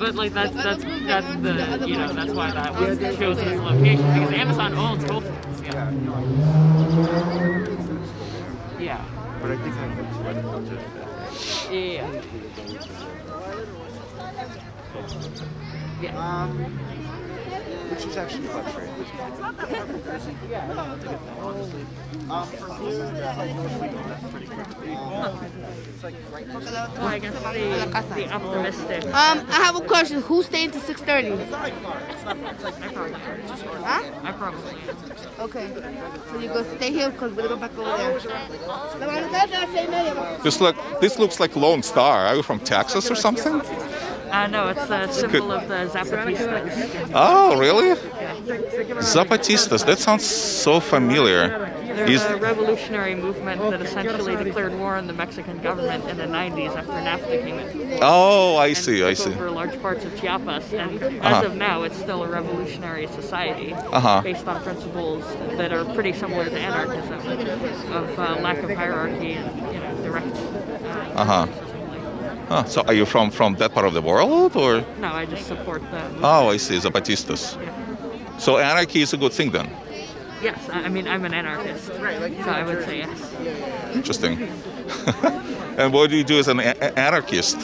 but like that's the that's why that was chosen as a location, because Amazon owns both of us. Yeah. But I think that's what it was. Yeah. Yeah. Which is actually frustrating. Well, I guess the optimistic. I have a question. Who stayed to 6:30? Huh? I probably am. Okay. So you go stay here because we're going to go back over there. This looks like Lone Star. Are you from Texas or something? No, it's the symbol of the Zapatistas. Oh, really? Zapatistas. That sounds so familiar. There's a revolutionary movement that essentially declared war on the Mexican government in the 90s after NAFTA came in. Oh, I see. Took over large parts of Chiapas, and as of now, it's still a revolutionary society based on principles that are pretty similar to anarchism, of lack of hierarchy and direct. So are you from that part of the world, or? No, I just support them. Oh, I see. Zapatistas. Yeah. So anarchy is a good thing then? Yes, I mean, I'm an anarchist, so I would say yes. Interesting. And what do you do as an anarchist?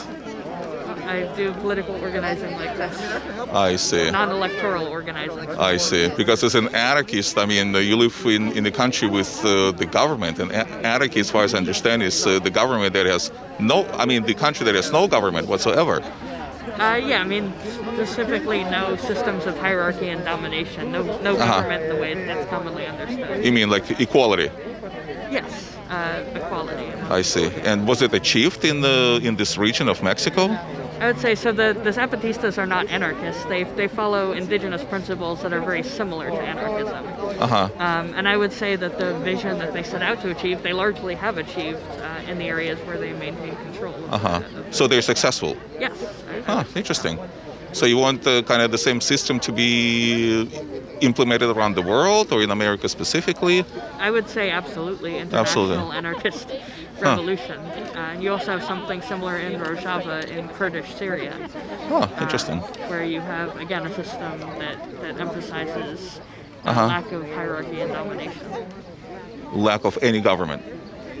I do political organizing like this. I see. Non-electoral organizing. I see. Because as an anarchist, I mean, you live in the country with the government, and anarchy, as far as I understand, is the government that has the country that has no government whatsoever. Yeah, I mean, specifically no systems of hierarchy and domination, no government the way that's commonly understood. You mean like equality? Yes, equality. I see. And was it achieved in this region of Mexico? I would say so. The Zapatistas are not anarchists. They follow indigenous principles that are very similar to anarchism. And I would say that the vision that they set out to achieve, they largely have achieved in the areas where they maintain control. So they're successful? Yes. Interesting. So you want kind of the same system to be implemented around the world, or in America specifically? I would say absolutely. International anarchist revolution. And you also have something similar in Rojava in Kurdish Syria. Interesting. Where you have, again, a system that emphasizes lack of hierarchy and domination. Lack of any government.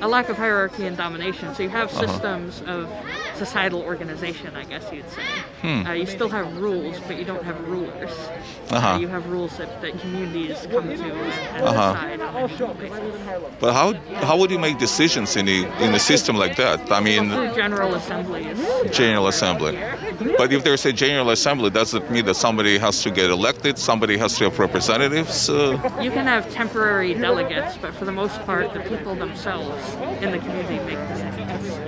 A lack of hierarchy and domination. So you have systems of societal organization, I guess you'd say. You still have rules, but you don't have rulers. You have rules that communities come to and decide on a basis. But how would you make decisions in a system like that? I mean, through general assemblies. General assembly. But if there's a general assembly, does it mean that somebody has to get elected? Somebody has to have representatives? You can have temporary delegates, but for the most part, the people themselves in the community make decisions.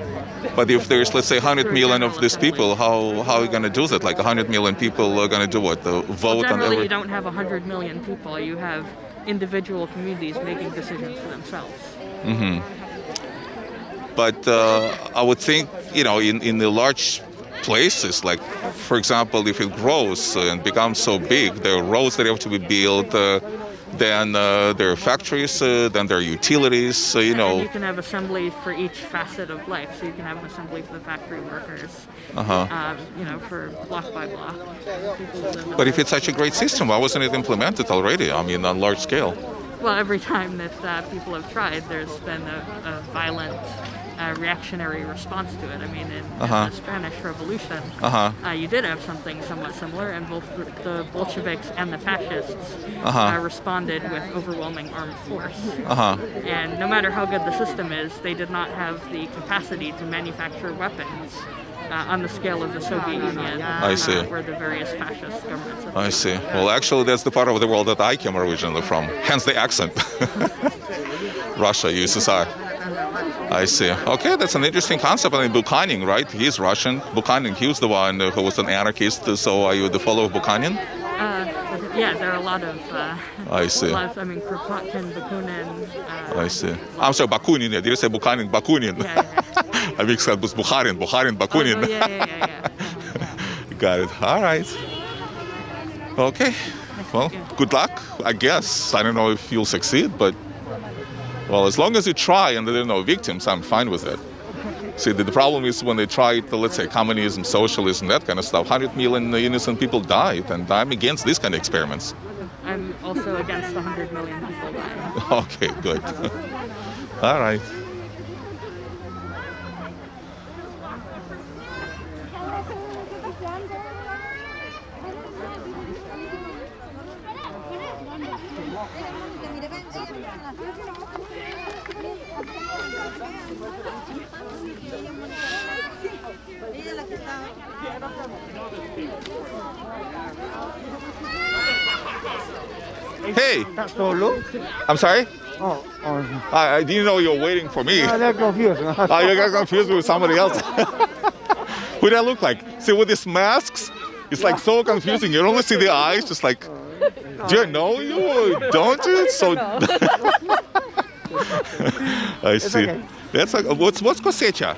But if there's, let's say, 100 million of these people, how are you going to do that? Like 100 million people are going to do what? Vote on every... you don't have 100 million people. You have individual communities making decisions for themselves. But I would think, in the large places, like, for example, if it grows and becomes so big, there are roads that have to be built, then there are factories, then there are utilities, And you can have assemblies for each facet of life. So you can have an assembly for the factory workers, for block by block. But if it's such a great system, why wasn't it implemented already? I mean, on large scale. Well, every time that people have tried, there's been a violent reactionary response to it. I mean, in the Spanish Revolution, you did have something somewhat similar, and both the Bolsheviks and the fascists responded with overwhelming armed force. And no matter how good the system is, they did not have the capacity to manufacture weapons on the scale of the Soviet Union, or the various fascist governments. I see. Well, actually, that's the part of the world that I came originally from, hence the accent. Russia, USSR. I see. Okay, that's an interesting concept. I mean, Bukhanin, right? He's Russian. Bukhanin, he was the one who was an anarchist. So are you the follower of Bukhanin? Yeah, there are a lot of... I see. Kropotkin, Bakunin... I see. I'm sorry, Bakunin. Did you say Bukhanin? Bakunin. Yeah. I mixed up with Bukharin, Bakunin. Oh, no, yeah. Got it. All right. Okay. Well, good luck, I guess. I don't know if you'll succeed, but... Well, as long as you try and there are no victims, I'm fine with it. See, the problem is when they tried, let's say, communism, socialism, that kind of stuff, 100 million innocent people died, and I'm against these kind of experiments. I'm also against 100 million people dying. Okay, good. All right. Hey! I'm sorry? I didn't know you were waiting for me. I got confused. You got confused with somebody else. Who do I look like? See, with these masks, it's like so confusing. You only see the eyes, just like, do I know you? Don't you? So I see. Okay. That's like, what's cosecha?